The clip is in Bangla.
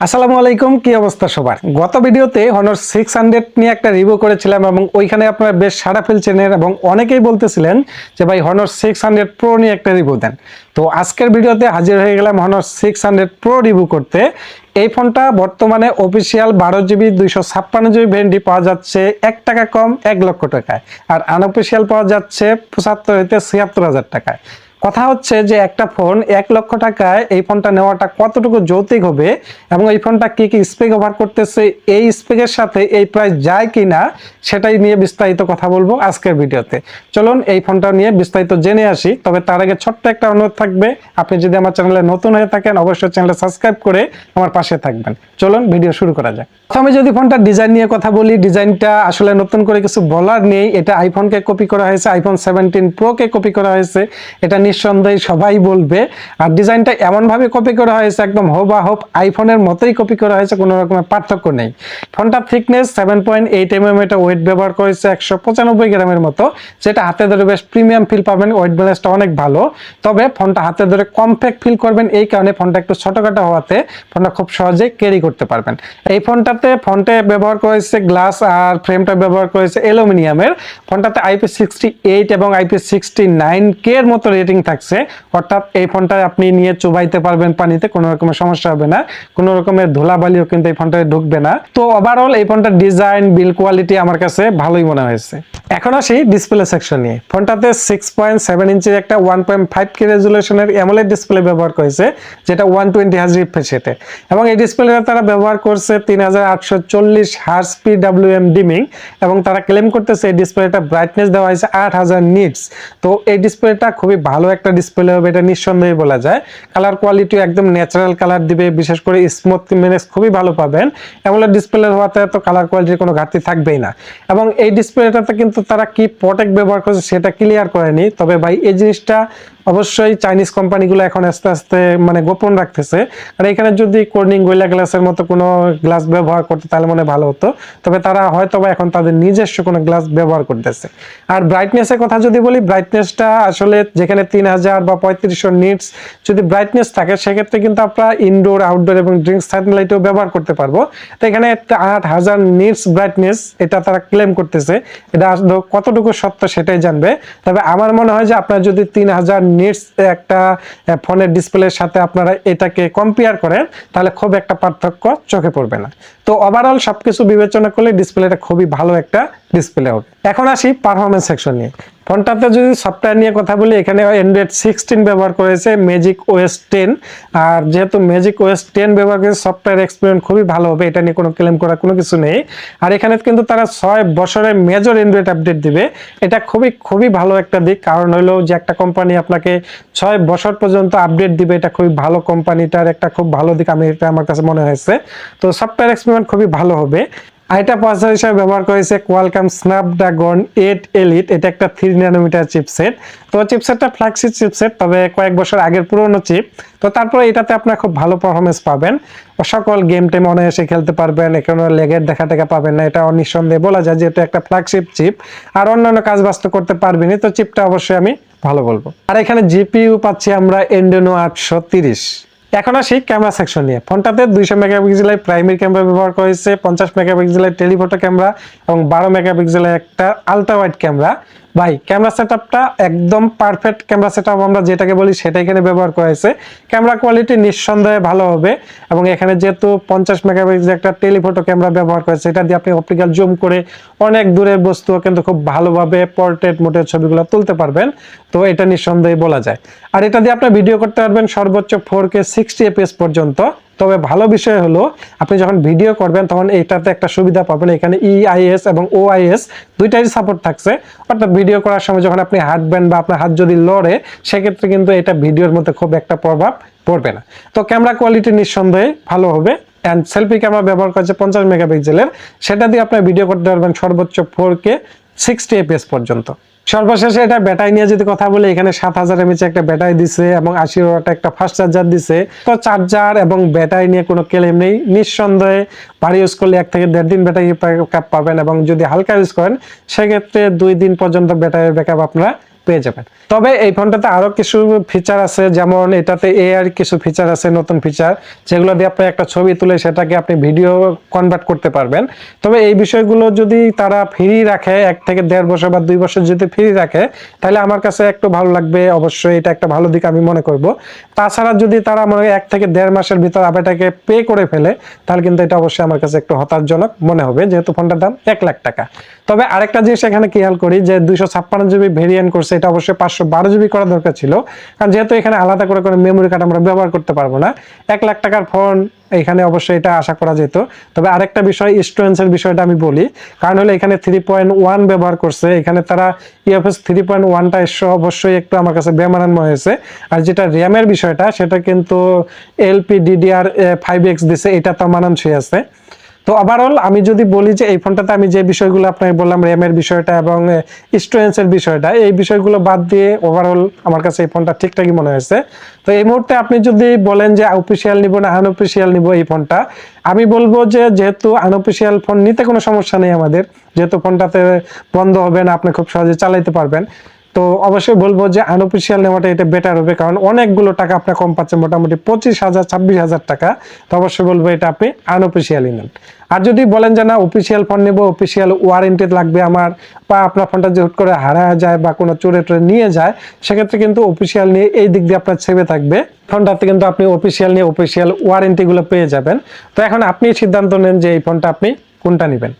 আসসালামু আলাইকুম, কি অবস্থা সবার? গত ভিডিওতে Honor 600 নিয়ে একটা রিভিউ করেছিলাম এবং ওইখানে আপনারা বেশ সাড়া ফেলছিলেন এবং অনেকেই বলতেছিলেন যে ভাই Honor 600 Pro নিয়ে একটা রিভিউ দেন। তো আজকের ভিডিওতে হাজির হয়ে গেলাম Honor 600 Pro রিভিউ করতে। এই ফোনটা বর্তমানে অফিসিয়াল 12GB 256GB ভ্যারিয়েন্টটি পাওয়া যাচ্ছে 1 টাকা কম 1 লক্ষ টাকায়, আর আনঅফিসিয়াল পাওয়া যাচ্ছে 75 হইতে 76,000 টাকায়। কথা হচ্ছে যে একটা ফোন 1 লক্ষ টাকায় এই ফোনটা নেওয়াটা কতটুকু যৌক্তিক হবে এবং এই ফোনটা কি কি স্পেক অফার করতেছে, এই স্পেকের সাথে এই প্রাইস যায় কিনা সেটাই নিয়ে বিস্তারিত কথা বলবো আজকের ভিডিওতে। চলুন এই ফোনটা নিয়ে বিস্তারিত জেনে আসি। তবে তার আগে ছোট্ট একটা অনুরোধ থাকবে, আপনি যদি আমার চ্যানেলে নতুন হয়ে থাকেন অবশ্যই চ্যানেলটা সাবস্ক্রাইব করে আমার পাশে থাকবেন। চলুন ভিডিও শুরু করা যাক। প্রথমে যদি ফোনটা ডিজাইন নিয়ে কথা বলি, ডিজাইনটা আসলে নতুন করে কিছু বলার নেই। এটা আইফোনকে কপি করা হয়েছে, আইফোন 17 Pro কে কপি করা হয়েছে, এটা নিঃসন্দেহে সবাই বলবে। আর ডিজাইনটা এমন ভাবে কপি করা হয়েছে একদম হুবহু আইফোনের মতোই কপি করা হয়েছে, কোনো রকমের পার্থক্য নেই। ফোনটা থিকনেস 7.8 mm, এটা ওয়েট ব্যবহার করেছে 195 গ্রামের মতো, যেটা হাতে ধরে বেশ প্রিমিয়াম ফিল পাবেন। ওয়েট ব্যালেন্সটা অনেক ভালো, তবে ফোনটা হাতে ধরে কমপ্যাক্ট ফিল করবেন, এই কারণে ফোনটা একটু ছোটখাটো হওয়াতে ফোনটা খুব সহজে ক্যারি করতে পারবেন। এই ফোনটাতে ফন্টে ব্যবহার করেছে গ্লাস আর ফ্রেমটা ব্যবহার করেছে অ্যালুমিনিয়ামের। ফোনটাতে IP68 এবং IP69K এর মতো রেটিং থাকছে, অর্থাৎ এই ফোনটা আপনি নিয়ে চুবাইতে পারবেন পানিতে, কোনো রকমের সমস্যা হবে না, কোনো রকমের ধুলাবালিও কিন্তু এই ফোনটায় ঢুকবে না। তো ওভারঅল এই ফোনটার ডিজাইন বিল্ড কোয়ালিটি আমার কাছে ভালোই মনে হয়েছে। এখন আসি ডিসপ্লে সেকশন নিয়ে। ফোনটাতে 6.7 ইঞ্চির একটা 1.5K রেজুলেশনের অ্যামোলেড ডিসপ্লে ব্যবহার করেছে, যেটা 120 Hz রিফ্রেশ রেটে, এবং এই ডিসপ্লেটা তারা ব্যবহার করছে 3840 Hz PWM ডিমিং, এবং তারা ক্লেম করতেছে এই ডিসপ্লেটা ব্রাইটনেস দেওয়া হয়েছে 8000 নিটস। তো এই ডিসপ্লেটা খুবই ভালো একটা ডিসপ্লে হবে, এটা নিঃসন্দেহে বলা যায়। কালার কোয়ালিটি একদম ন্যাচারাল কালার দিবে, বিশেষ করে স্মুথ মেনেস খুবই ভালো পাবেন। অ্যামোলেড ডিসপ্লে হওয়াতে তো কালার কোয়ালিটির কোনো ঘাটতি থাকবেই না। এবং এই ডিসপ্লেটাতে কিন্তু তারা কি প্রোটেক্ট ব্যবহার করছে সেটা ক্লিয়ার করেনি, তবে ভাই এই জিনিসটা অবশ্যই চাইনিজ কোম্পানিগুলো এখন আস্তে আস্তে গোপন রাখতেছে। আর এখানে যদি কর্নিং গোরিলা গ্লাসের মতো কোনো গ্লাস ব্যবহার করতে তাহলে মনে ভালো হতো, তবে তারা হয়তো এখন তাদের নিজস্ব কোনো গ্লাস ব্যবহার করতেছে। আর ব্রাইটনেসের কথা যদি বলি, ব্রাইটনেসটা আসলে যেখানে 3000 বা 3500 নিটস যদি ব্রাইটনেস থাকে, সেক্ষেত্রে কিন্তু আমরা ইনডোর আউটডোর এবং ড্রিঙ্কস সানলাইটও ব্যবহার করতে পারবো। তো এখানে 8000 নিটস ব্রাইটনেস এটা তারা ক্লেম করতেছে, এটা কতটুকু সত্য সেটাই জানবে। তবে আমার মনে হয় যে আপনারা যদি 3000 নিটস একটা ফোনের ডিসপ্লের সাথে আপনারা এটাকে কম্পেয়ার করেন, তাহলে খুব একটা পার্থক্য চোখে পড়বে না। তো ওভারঅল সবকিছু বিবেচনা করলে ডিসপ্লেটা খুবই ভালো একটা ডিসপ্লে হবে। এখন আসি পারফরমেন্স সেকশন নিয়ে। ফোনটাতে যদি সফটওয়্যার নিয়ে কথা বলি, এখানে Android 16 ব্যবহার করেছে, ম্যাজিক OS 10। আর যেহেতু ম্যাজিক OS 10 ব্যবহার করেছে, সফটওয়্যার এক্সপিরিয়েন্স খুবই ভালো হবে, এটা নিয়ে কোনো ক্লেম করার কোনো কিছু নেই। আর এখানে কিন্তু তারা 6 বছরের মেজর অ্যান্ড্রয়েড আপডেট দিবে, এটা খুবই ভালো একটা দিক। কারণ হলো যে একটা কোম্পানি আপনাকে 6 বছর পর্যন্ত আপডেট দিবে, এটা খুবই ভালো, কোম্পানিটার একটা খুব ভালো দিক, এটা আমার কাছে মনে হয়েছে। তো সফটওয়্যার এক্সপিরিয়েন্স খুবই ভালো হবে। আইটা প্রসেসর হিসেবে ব্যবহার করেছে কোয়ালকম স্ন্যাপড্রাগন 8 এলিট, এটা একটা 3 ন্যানোমিটার চিপসেট। তো চিপসেটটা ফ্ল্যাগশিপ চিপসেট, তবে কয়েক বছর আগের পুরনো চিপ। তো তারপরে এটাতে আপনার খুব ভালো পারফরমেন্স পাবেন, সকল গেম টেম অনায়াসে খেলতে পারবেন, এখানে লেগের দেখা টেকা পাবেন না, এটা নিঃসন্দেহে বলা যায় যে এটা একটা ফ্ল্যাগশিপ চিপ। আর অন্যান্য কাজ বাস্তব করতে পারবেনই, তো চিপটা অবশ্যই আমি ভালো বলবো। আর এখানে জিপিইউ পাচ্ছি আমরা Adreno 830। এখন আসি ক্যামেরা সেকশন নিয়ে। ফোনটাতে 200 মেগাপিক্সেলের প্রাইমারি ক্যামেরা ব্যবহার করেছে, 50 মেগাপিক্সেলের টেলিফটো ক্যামেরা এবং 12 মেগাপিক্সেলের একটা আলট্রা ওয়াইড ক্যামেরা। ভাই ক্যামেরা সেটআপটা একদম পারফেক্ট ক্যামেরা সেটআপ আমরা যেটাকে বলি সেটা এখানে ব্যবহার করেছে। ক্যামেরা কোয়ালিটি নিঃসন্দেহে ভালো হবে, এবং এখানে যেহেতু 50 মেগাপিক্সেলের একটা টেলিফটো ক্যামেরা ব্যবহার করেছে, এটা দিয়ে আপনি অপটিক্যাল জুম করে অনেক দূরের বস্তুও কিন্তু খুব ভালোভাবে পোর্ট্রেট মোডের ছবিগুলো তুলতে পারবেন। তো এটা নিঃসন্দেহে বলা যায়। আর এটা দিয়ে আপনি ভিডিও করতে পারবেন সর্বোচ্চ 4K 60 fps পর্যন্ত। তবে ভালো বিষয় হলো আপনি যখন ভিডিও করবেন তখন এটাতে একটা সুবিধা পাবেন, এখানে EIS এবং OIS দুইটারই সাপোর্ট থাকছে। অর্থাৎ ভিডিও করার সময় যখন আপনি হাঁটবেন বা আপনার হাত যদি লড়ে, সেক্ষেত্রে কিন্তু এটা ভিডিওর মধ্যে খুব একটা প্রভাব পড়বে না। তো ক্যামেরা কোয়ালিটি নিঃসন্দেহে ভালো হবে। অ্যান্ড সেলফি ক্যামেরা ব্যবহার করছে 50 মেগাপিক্সেলের, সেটা দিয়ে আপনি ভিডিও করতে পারবেন সর্বোচ্চ 4K 60 fps পর্যন্ত। সর্বশেষে এটা ব্যাটারি নিয়ে যদি কথা বলি, এখানে 7000 mAh একটা ব্যাটারি দিছে এবং 80 ওয়াট একটা ফাস্ট চার্জার দিছে। তো চার্জার এবং ব্যাটারি নিয়ে কোনো ক্লেম নেই, নিঃসন্দেহে ভারী ইউজ করলে 1 থেকে 1.5 দিন ব্যাটারি ব্যাকআপ পাবেন, এবং যদি হালকা ইউজ করেন সেক্ষেত্রে 2 দিন পর্যন্ত ব্যাটারির ব্যাকআপ আপনারা পেয়ে যাবেন। তবে এই ফোনটাতে আরো কিছু ফিচার আছে, যেমন এটাতে এআই কিছু ফিচার আছে, নতুন ফিচার, যেগুলো দিয়ে আপনি একটা ছবি তুলে সেটাকে আপনি ভিডিও কনভার্ট করতে পারবেন। তবে এই বিষয়গুলো যদি তারা ফ্রি রাখে, 1 থেকে 1.5 বছর বা 2 বছর যদি ফ্রি রাখে, তাহলে আমার কাছে একটু ভালো লাগবে, অবশ্যই এটা একটা ভালো দিক আমি মনে করব। তাছাড়া যদি তারা মনে হয় 1 থেকে 1.5 মাসের ভিতর আবার এটাকে পে করে ফেলে, তাহলে কিন্তু এটা অবশ্যই আমার কাছে একটু হতাশজনক মনে হবে, যেহেতু ফোনটার দাম 1 লাখ টাকা। তবে আরেকটা জিনিস এখানে খেয়াল করি যে 256 জিবি ভেরিয়েন্ট করছে, এটা অবশ্যই 512 জিবি করা দরকার ছিল, কারণ যেহেতু এখানে আলাদা করে কোনো মেমোরি কার্ড আমরা ব্যবহার করতে পারবো না। 1 লাখ টাকার ফোন, এখানে অবশ্যই এটা আশা করা যেত। তবে আরেকটা বিষয়, স্টোরেজের বিষয়টা আমি বলি, কারণ হলো এখানে 3.1 ব্যবহার করছে, এখানে তারা ইউএফএস 3.1টা এসে অবশ্যই একটু আমার কাছে বেমানান মনে হয়েছে। আর যেটা র্যামের বিষয়টা, সেটা কিন্তু LPDDR5X দিছে, এটা তো মানানসই আছে। তো ওভারঅল আমি যদি বলি যে এই ফোনটাতে আমি যে বিষয়গুলো আপনাকে বললাম, র্যামের বিষয়টা এবং স্টোরেজের বিষয়টা, এই বিষয়গুলো বাদ দিয়ে ওভারঅল আমার কাছে এই ফোনটা ঠিকঠাকই মনে হয়েছে। তো এই মুহূর্তে আপনি যদি বলেন যে অফিসিয়াল নিব না আনঅফিসিয়াল নিব এই ফোনটা, আমি বলবো যে যেহেতু আনঅফিসিয়াল ফোন নিতে কোনো সমস্যা নেই আমাদের, যেহেতু ফোনটাতে বন্ধ হবে না, আপনি খুব সহজে চালাইতে পারবেন, তো অবশ্যই বলবো যে আনঅফিসিয়াল নেওয়াটা এটা বেটার হবে, কারণ অনেকগুলো টাকা আপনি কম পাচ্ছেন, মোটামুটি 25,000 26,000 টাকা। তো অবশ্যই বলবো এটা আপনি আনঅফিসিয়ালি নেন। আর যদি বলেন যে না অফিসিয়াল ফোন নেবো, অফিসিয়াল ওয়ারেন্টি লাগবে আমার, বা আপনার ফোনটা যে হুট করে হারায় যায় বা কোনো চোরে টোরে নিয়ে যায়, সেক্ষেত্রে কিন্তু অফিসিয়াল নিয়ে এই দিক দিয়ে আপনার সেভে থাকবে, ফোনটাতে কিন্তু আপনি অফিসিয়াল নিয়ে অফিসিয়াল ওয়ারেন্টি গুলো পেয়ে যাবেন। তো এখন আপনি সিদ্ধান্ত নেন যে এই ফোনটা আপনি কোনটা নেবেন।